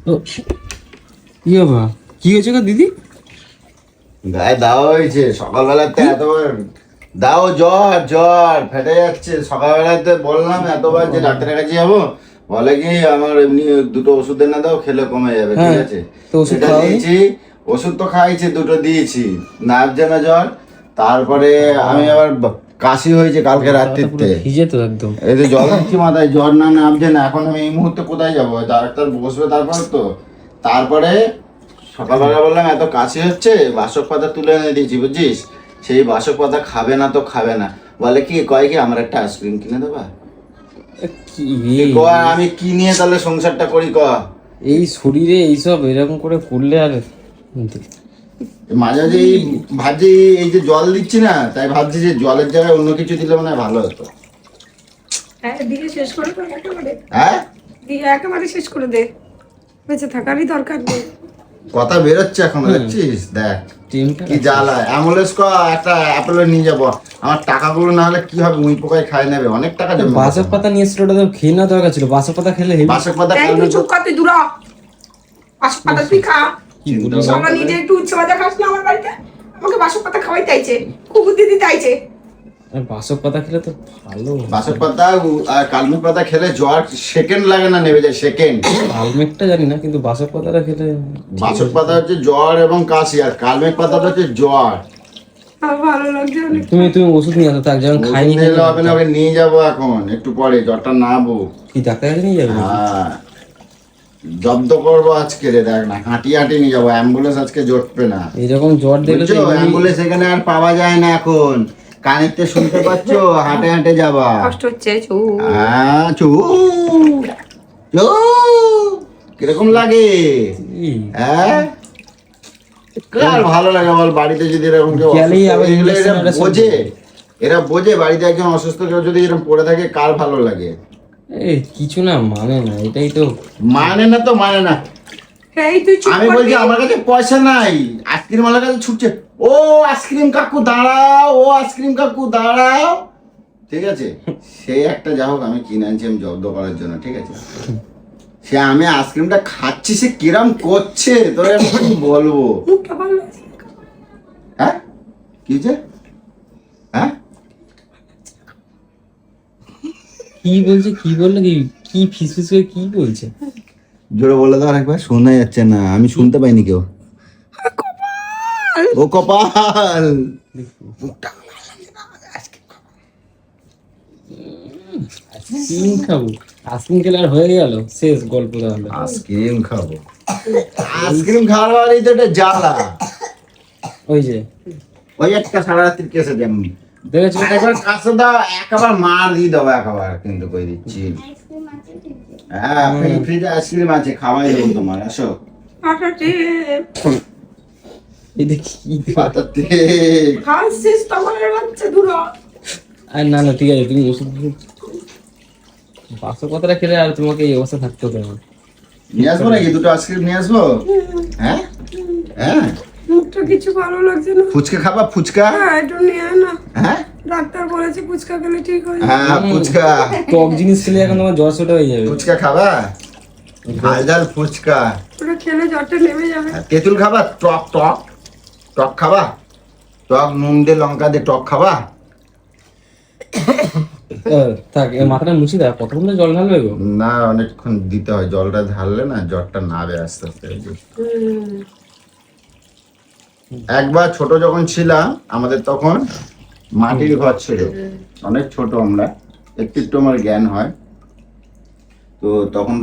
কি বাবা, কি হয়েছে গো দিদি? গায়ে দাওয়া হয়েছে সকালবেলাতে এতবার দাও, জ্বর জ্বর ফেটে যাচ্ছে। সকালবেলাতে বললাম এতবার যে ডাক্তারের কাছে যাবো, বলে কি আমার এমনি দুটো ওষুধ এনে দাও, খেলে কমে যাবে। ঠিক আছে, তো ওষুধ সেটা খাওয়ানি? দিয়েছি, ওষুধ তো খাইছি, দুটো দিয়েছি, নামছে না জ্বর। তারপরে আমি আবার কাশি হয়েছে কালকে রাত্রিতে, ভিজে তো একদম। এই যে জল দিচ্ছি মাথায়, জ্বর না নামছে না। এখন আমি এই মুহূর্তে কোথায় যাবো? ডাক্তার বসবে তারপর তো। তারপরে সকালবেলা বললাম এত কাশি হচ্ছে, বাসক পাতা তুলে এনে দিয়েছি বুঝছিস, সেই বাসক পাতা খাবে না তো খাবে না। বলে কি কয় কি আমার একটা আইসক্রিম কিনে দেবা? আমি কি নিয়ে তাহলে সংসারটা করি ক? এই শরীরে এইসব এরকম করে করলে আর মাঝে মাঝে এই ভাবছি, এই যে জল দিচ্ছি না, তাই ভাবছি যে জলের জায়গায় অন্য কিছু দিলে মনে হয় ভালো হতো। হ্যাঁ, দিয়ে শেষ করে দে একেবারে। হ্যাঁ, দিয়ে একেবারে শেষ করে দে, বেঁচে থাকারই দরকার নেই। কথা বেরোচ্ছে এখন, দেখছিস? দেখ টিমটা কি জ্বালা। অ্যাম্বুলেন্স ক একটা অ্যাপেলো নিয়ে যাবো, আমার টাকাগুলো না হলে কি হবে, উই পোকায় খাই নেবে, অনেক টাকা জমে গেছে। বাসক পাতা নিয়ে এসেছিল, ওটা তো খেয়ে না দরকার ছিল। বাসক পাতা খেলে হেবি। বাসক পাতা এই খাওয়ানো তুই চুপ কর, তুই দূর হ। বাসক পাতা তুই খা। চিন্তা আমরা নিজে একটু উচ্চ ভাজা খাস না আমার বাড়িতে, আমাকে বাসক পাতা খাওয়াই চাইছে, কুকুর দিদি চাইছে। আর বাসক পাতা খেলে তো ভালো। বাসক পাতা আর কালমি পাতা খেলে জ্বর সেকেন্ড লাগে না, নেমে যায় সেকেন্ড। কালমেঘটা জানি না, কিন্তু বাসক পাতাটা খেলে বাসক পাতা হচ্ছে জ্বর এবং কাশি, আর কালমেঘ পাতাটা হচ্ছে জ্বর। আমার ভালো লাগছে অনেক। তুমি ওষুধ নিয়ে আসো, তার যেমন খাইনি। নিলে হবে না, ওকে নিয়ে যাবো এখন একটু পরে, জ্বরটা নাবো। কি ডাক্তার কাছে নিয়ে যাবে? হ্যাঁ, জব্দ করবো আজকে রে। দেখ না, হাঁটি হাঁটি নিয়ে যাবো, অ্যাম্বুলেন্স আজকে জটবে না। এরকম জ্বর দেখলে তো বুঝছো, অ্যাম্বুলেন্স এখানে আর পাওয়া যায় না এখন। কানেরতে শুনতে পাচ্ছো, হাঁটে হাঁটে যাবা। কষ্ট হচ্ছে চু। হ্যাঁ, চু চু কিরকম লাগে? হ্যাঁ, কার ভালো লাগে বল? বাড়িতে যদি এরকম কেউ গেলেই অসুস্থ, আবার এগুলো injection এরা ওটা সব বোঝে, এরা বোঝে বাড়িতে একজন অসুস্থ কেউ যদি এরকম পড়ে থাকে কার ভালো লাগে? এই কিছু না মানে না, এটাই তো মানে না তো মানে না। এই তুই চুপ আমি করবি? বলছি আমার কাছে পয়সা নাই, আইসক্রিম ওয়ালার কাছে ছুটছে, ও আইসক্রিম কাকু দাঁড়াও, ও আইসক্রিম কাকু দাঁড়াও। ঠিক আছে, সেই একটা যা হোক আমি কিনে আনছি আমি জব্দ করার জন্য। ঠিক আছে, সে আমি আইসক্রিমটা খাচ্ছি, সে কিরম করছে তোর আমি কি বলবো? মুখটা ভালো লাগছে। হ্যাঁ, কি যে হ্যাঁ, কি বলছে, কি বললো, কি ফিস ফিস করে কি বলছে? জোরে বলে দাও আরেকবার, শোনা যাচ্ছে না, আমি শুনতে পাইনি কেউ। ও কপাল, আইসক্রিম খাবো, আইসক্রিম খেলে আর হয়ে গেল শেষ গল্প। তাহলে আইসক্রিম খাবো, আইসক্রিম খাওয়ার বাড়ি তো এটা জ্বালা। ওই যে ওই একটা সারা রাত্রির কেসে যেমনি দেখেছো, একবার কাছে দাও, একবার মার দিয়ে দেবো একবার, কিন্তু কই দিচ্ছি। হ্যাঁ, ফ্রিজে আইসক্রিম আছে, খাওয়াই দেবো তোমার, আসো। আটাতে এটা কি? পাতাতে খাচ্ছিস তোমার বাচ্চা দূর হ। আর না না ঠিক আছে, তুমি ওষুধ বাসক কথাটা খেলে আর তোমাকে এই অবস্থা থাকতে হবে না। নিয়ে আসবো নাকি দুটো আইসক্রিম নিয়ে আসবো? হ্যাঁ হ্যাঁ, মুখটা কিছু ভালো লাগছে না। ফুচকা খাবা? ফুচকা? হ্যাঁ, একটু নিয়ে আয় না। হ্যাঁ ডাক্তার বলেছে ফুচকা খেলে ঠিক হয়ে যাবে। হ্যাঁ, ফুচকা। টক জিনিস খেলে এখন তোমার জ্বর সোটা হয়ে যাবে। ফুচকা খাবা? ঝাল ঝাল ফুচকা। ওটা খেলে জ্বরটা নেমে যাবে। আর তেঁতুল খাবা? টক টক টক খাবা? টক নুন দিয়ে লঙ্কা দিয়ে টক খাবা? থাক, মাথাটা মুছি দেয়, কতক্ষণ তো জল ঢালবে গো? না, অনেকক্ষণ দিতে হয়, জলটা ঢাললে না জ্বরটা নাবে আস্তে আস্তে। একবার ছোট যখন ছিলাম আমাদের তখন মাটির ঘর ছিল, অনেক ছোট আমরা, একটু একটু আমার জ্ঞান হয়। তো তখন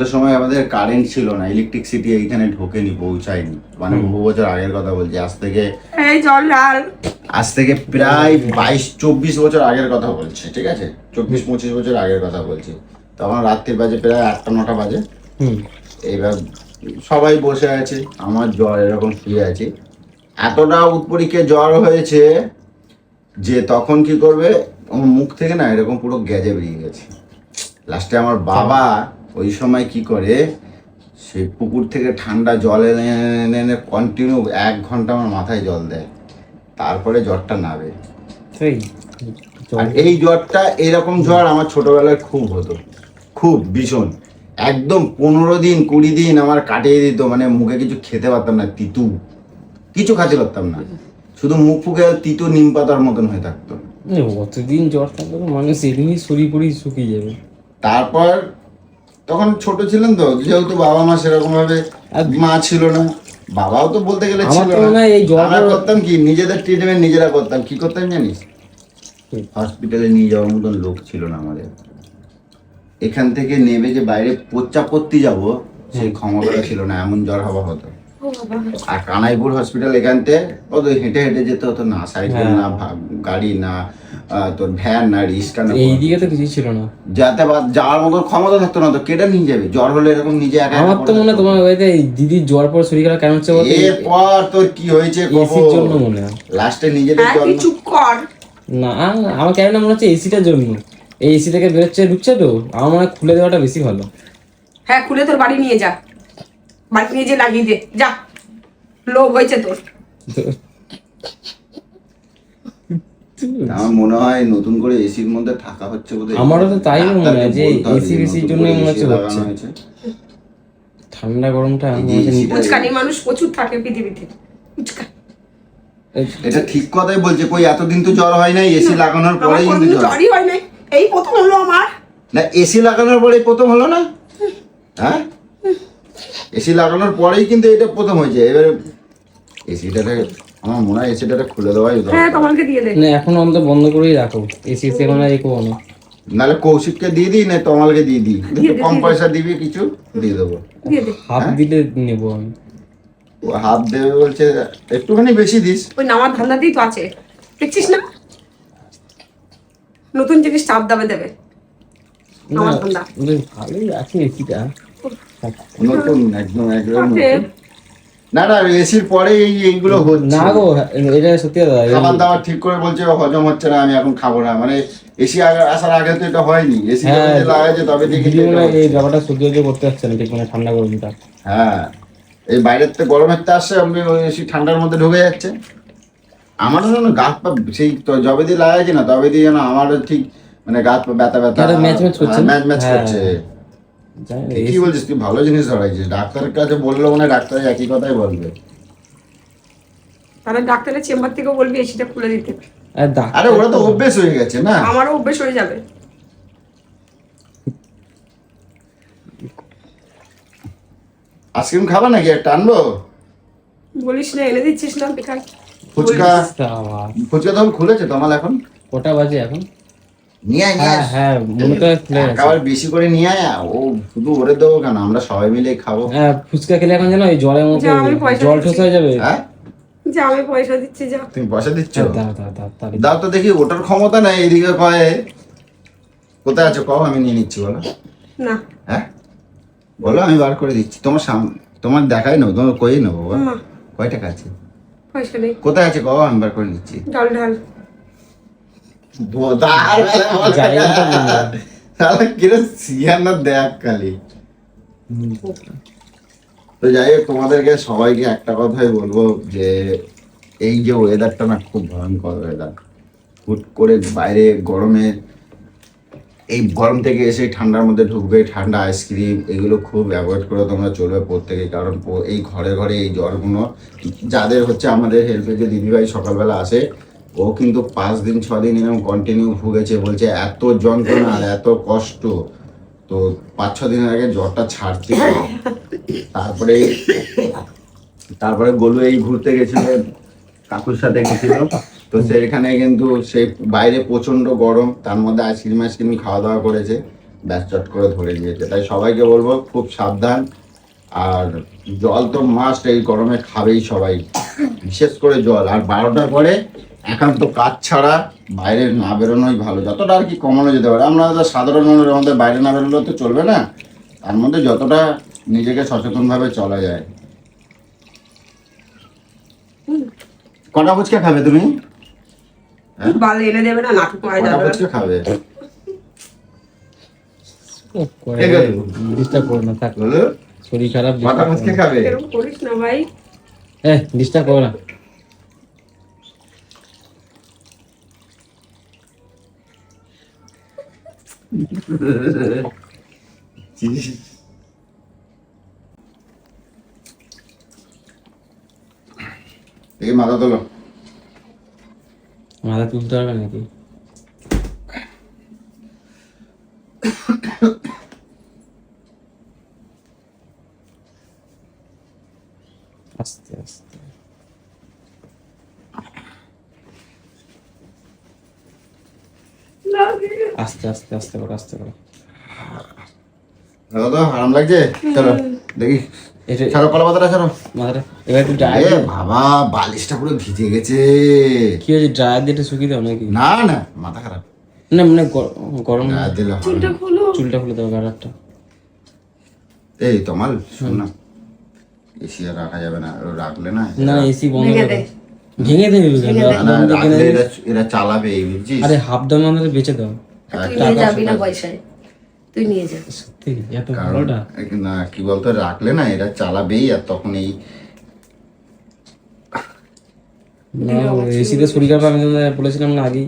তো সময় আমাদের কারেন্ট ছিল না, ইলেকট্রিসিটি এইখানে ঢোকেনি, পৌঁছায়নি, মানে বহু বছর আগের কথা বলছি। এই জল ঢাল। আজ থেকে প্রায় 22-24 বছর আগের কথা বলছি। ঠিক আছে, 24-25 বছর আগের কথা বলছি। তখন রাত্রির বাজে প্রায় 8টা-9টা বাজে। এইবার সবাই বসে আছে, আমার জ্বর এরকম শুয়ে আছি, এতটা উৎপরীক্ষে জ্বর হয়েছে যে তখন কি করবে, আমার মুখ থেকে না এরকম পুরো গ্যাজে বেরিয়ে গেছে। লাস্টে আমার বাবা ওই সময় কি করে, সেই পুকুর থেকে ঠান্ডা জল এনে এনে কন্টিনিউ 1 ঘন্টা আমার মাথায় জল দেয়, তারপরে জ্বরটা নাবে। আর এই জ্বরটা, এরকম জ্বর আমার ছোটবেলায় খুব হতো, খুব ভীষণ। একদম 15 দিন 20 দিন আমার কাটিয়ে দিত, মানে মুখে কিছু খেতে পারতাম না, তিতু কিছু খেতে পারতাম না, শুধু মুখ ফুকে তিতু নিম পাতার মতন হয়ে থাকতো। অতদিন জ্বর থাকলে তো মানুষ এমনি শরীর পরেই শুকিয়ে যাবে। তারপর তখন ছোট ছিলেন তো, যেহেতু বাবা মা সেরকম ভাবে, মা ছিল না, বাবাও তো বলতে গেলে আমার ছিল তো মনে না। হয় এই জ্বর আমরা করতাম কি, নিজেদের ট্রিটমেন্ট নিজেরা করতাম। কি করতাম জানিস? হসপিটালে নিয়ে যাওয়ার মতন লোক ছিল না আমাদের। এখান থেকে নেবে যে বাইরে পোচ্চা করতে যাবো, সেই ক্ষমতা ছিল না, এমন জ্বর হওয়া হতো। ও বাবা। আর কানাইপুর হসপিটাল এখান থেকে ও তো হেঁটে হেঁটে যেতে হতো, না সাইকেল না গাড়ি না তোর ভ্যান না রিক্সা না, এইদিকে তো কিছুই ছিল না। যাতে যাওয়ার মতো ক্ষমতা থাকতো না, তো কেটে নিয়ে যাবে, জ্বর হলে এরকম নিজে একা আমার তো মনে হয় তোমার ওইতে দিদির জ্বর পর শরীর খারাপ কেমন হচ্ছে বলতে, এরপর তোর কি হয়েছে এসির জন্য মনে হয়। লাস্টে নিজেদের হ্যাঁ, জন্য তুই চুপ কর। না আমার কেন মনে হচ্ছে এসিটার জন্য, এই এসি থেকে বেরোচ্ছে ঢুকছে তো, আমার মনে হয় খুলে দেওয়াটা বেশি ভালো। হ্যাঁ, খুলে তোর বাড়ি নিয়ে যা, বাড়ি নিয়ে যে লাগিয়ে দে যা, লোভ হয়েছে তোর। আমার মনে হয় নতুন করে এসির মধ্যে থাকা হচ্ছে বোধহয়। আমারও তো তাই মনে হয় যে ডাক্তারকে বলতে হবে এসি যে বেসির নতুন জন্যই করে মনে AC হচ্ছে লাগানো হচ্ছে। হয়েছে। ঠান্ডা গরমটা এই যে মনে হচ্ছে এসিটা- ফুচকানি মানুষ প্রচুর থাকে পৃথিবীতে, ফুচকা। এটা ঠিক কথাই বলছে, কই এতদিন তো জ্বর হয় নাই, এসি লাগানোর আমার পরেই কিন্তু কোনোদিনও জ্বর। জ্বরই হয় নাই, এই প্রথম হলো আমার। না এসি লাগানোর পরেই প্রথম হলো না? হ্যাঁ, এসি লাগানোর পরেই কিন্তু এটা প্রথম হয়েছে। এবারে এসিটাকে আমার মনে হয় এসিটাকে খুলে দেওয়াই হ্যাঁ, দরকার। তোমাকে দিয়ে দে। না এখন অন্তত বন্ধ করেই রাখো, এসি এসি এখন আর এগোবো না। নাহলে কৌশিককে দিয়ে দিই, না তমালকে দিয়ে দিই, দিয়ে দে, কম দিয়ে দে। পয়সা দিবি কিছু দিয়ে দেবো। দিয়ে দে। হাফ হ্যাঁ? দিলে নেবো আমি। ও হাফ দেবে বলছে, একটুখানি বেশি দিস। ওই নামার ধান্দাতেই তো আছে, দেখছিস না? নতুন জিনিস চাপ দাবে দেবে। না আমার ঠান্ডা। বেশ ভালোই আছে এসিটা। নতুন একদম একদম ওকে। নতুন। না না এসির পরে এইগুলো হচ্ছে না গো, এটা সত্যি কথা। খাবার দাবার ঠিক করে বলছে হজম হচ্ছে না, আমি এখন খাবো না, মানে এসি আসার আগে তো এটা হয়নি, এসি হ্যাঁ, লাগাইছে তবে দেখি দিদি মনে হয় এই ব্যাপারটা সহ্য করতে পারছে না ঠিক, মানে ঠান্ডা গরমটা। হ্যাঁ, এই বাইরের থেকে গরমের তে আসছে, আমি ওই এসি ঠান্ডার মধ্যে ঢুকে যাচ্ছে। আমারও যেন গাছ পা সেই যবে দিয়ে লাগাইছে না তবে দিয়ে যেন আমারও ঠিক মানে গাছ পা ব্যথা ব্যথা এটা ম্যাচ ম্যাচ করছে না? ম্যাচ ম্যাচ হ্যাঁ, করছে। জানি না, কি বলছিস তুই, ভালো জিনিস ধরাইছিস। ডাক্তারের কাছে বললো মানে ডাক্তার একই কথাই বলবে। তাহলে ডাক্তারের চেম্বার থেকেও বলবি এসিটা খুলে দিতে। আর ডাক্তার আরে ওরা তো অভ্যেস হয়ে গেছে না। আমারও অভ্যেস হয়ে যাবে। আইসক্রিম খাবা নাকি একটা আনবো? বলিস না, এনে দিচ্ছিস না বেকার। ফুচকা আবার ফুচকা দোকান খুলেছে তোমার এখন? কটা বাজে এখন? নিয়ে আয় নিয়ে হ্যাঁ আয়। হ্যাঁ, মনে তো খুলে গেছে। একেবারে বেশি করে নিয়ে আয়, ও শুধু ওরে দেবো কেন, আমরা সবাই মিলে খাবো। হ্যাঁ, ফুচকা খেলে এখন যেন ওই জলের মধ্যে যা, আমি পয়সা জল দিচ্ছি। ঠোস হয়ে যাবে। হ্যাঁ যা, আমি পয়সা দিচ্ছি যা। তুমি পয়সা দিচ্ছ? হ্যাঁ, দাও দাও দাও তাড়াতাড়ি। দাও তো দেখি, ওটার ক্ষমতা নাই এদিকে কয়ে। কোথায় আছো কও, আমি নিয়ে নিচ্ছি বলো। না, হ্যাঁ বলো, আমি বার করে দিচ্ছি তোমার তোমার দেখাই নেবো, তোমার কই নেবো বল। মা, কয় টাকা আছে? পয়সা নেই। কোথায় আছে কও, আমি বার করে নিচ্ছি। জল ঢাল। বোধার বেলা বলে যাই না তো বলবো। তাহলে কিরে সিয়ানা দেখ খালি। তো যাই হোক, তোমাদেরকে সবাইকে একটা কথাই বলবো যে এই যে ওয়েদারটা না খুব ভয়ঙ্কর ওয়েদার। হুট করে বাইরে গরমে, এই গরম থেকে এসে ঠান্ডার মধ্যে ঢুকবে, ঠান্ডা আইসক্রিম এগুলো খুব অ্যাভয়েড করে তোমরা চলবে প্রত্যেকে। কারণ এই ঘরে ঘরে এই জ্বরগুলো যাদের হচ্ছে, আমাদের হেল্পে যে দিদিভাই সকালবেলা আসে, ও কিন্তু 5 দিন 6 দিন এরকম কন্টিনিউ ভুগেছে, বলছে এত যন্ত্রণা আর এত কষ্ট। তো 5-6 দিনের আগে জ্বরটা ছাড়ছে। তারপরে গোলু এই ঘুরতে গেছিল, কাকুর সাথে গেছিল, তো সেখানে কিন্তু সেই বাইরে প্রচন্ড গরম, তার মধ্যে আইসক্রিম খাওয়া দাওয়া করেছে, ব্যাস চট করে ধরে দিয়েছে। তাই সবাইকে বলবো খুব সাবধান, আর জল তো মাস্ট এই গরমে খাবেই সবাই, বিশেষ করে জল। আর 12টার পরে একান্ত কাজ ছাড়া বাইরে না বেরোনোই ভালো, যতটা আর কি কমানো যেতে পারে। আমরা তো সাধারণ মানুষ, আমাদের বাইরে না বেরোলে তো চলবে না, তার মধ্যে যতটা নিজেকে সচেতনভাবে চলা যায়। কটা ফুচকা খাবে তুমি? বাল এনে দেবে না, নাটক মারা কটা যাবে। ফুচকা খাবে? ডিস্টার্ব করো না, থাক, বলো, শরীর খারাপ। কটা ফুচকা খাবে? এরকম করিস না ভাই। ডিস্টার্ব করো না। এই মাথা তোলো। মাথা তুলতে পারবে নাকি? আস্তে আস্তে আস্তে আস্তে আস্তে করো, আস্তে করো। দাদা তো আরাম লাগছে? চলো দেখি, এটা ছাড়ো কলা পাতাটা ছাড়ো। মাথাটা এবার একটু এ ড্রায়ার বাবা, বালিশটা পুরো ভিজে গেছে। কি হয়েছে? ড্রায়ার দিয়ে একটু শুকিয়ে দাও নাকি? না না, মাথা খারাপ। না মানে গরম ড্রায়ার দিলে হবে না। চুলটা খুলে দাও গাড়ারটা। এই তমাল শোন না, এসি আর রাখা যাবে না, রাখলে না না এসি বন্ধ ভেঙে করে দে। দাও। ভেঙে দেবে কেন? না, রাখলে এরা চালাবে, বুঝছিস? আরে হাফ দাম আমাদের বেঁচে দাও। তুই নিয়ে যাবি না পয়সায়, তুই নিয়ে যা। সত্যি এত কারণ ভালোটা? না, কি বলতো, রাখলে না এরা চালাবেই, আর তখন এই এসিতে শরীর খারাপ, আমি তোমাদের বলেছিলাম না আগেই,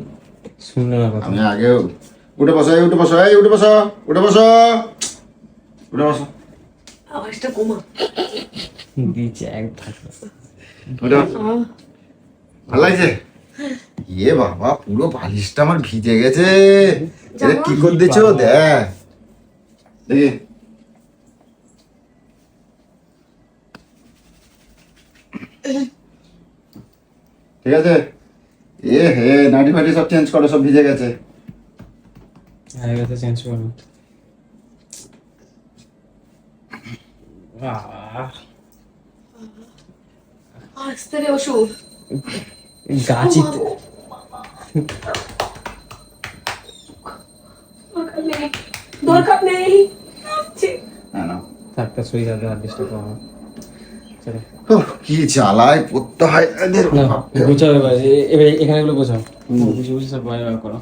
শুনলে না কথা। আমি আগে উঠে বসো, এই উঠে বসো, এই উঠে বসো, উঠে বসো, উঠে বসো, আওয়াজটা কমা। দিচ্ছে এক থাকবে। উঠে বসো। ভালো লাগছে? ইয়ে বাবা, পুরো বালিশটা আমার ভিজে গেছে। এটা কি করে দিচ্ছ? দেখ দেখি। ঠিক আছে। এ হে, নাটি ফাটি সব চেঞ্জ করো, সব ভিজে গেছে। হয়ে গেছে, চেঞ্জ করো। আহ, আস্তে রে ওষুধ। গাছি দরকার নেই। না না, থাকতে শরীর খারাপ আর ডিস্টার্ব করো না। চলো উফ, কি জ্বালায় পড়তে হয় এদের। না গোছাও এবার, এবার এখানে গুলো গোছাও, বুঝে বুঝে সব বয় করো।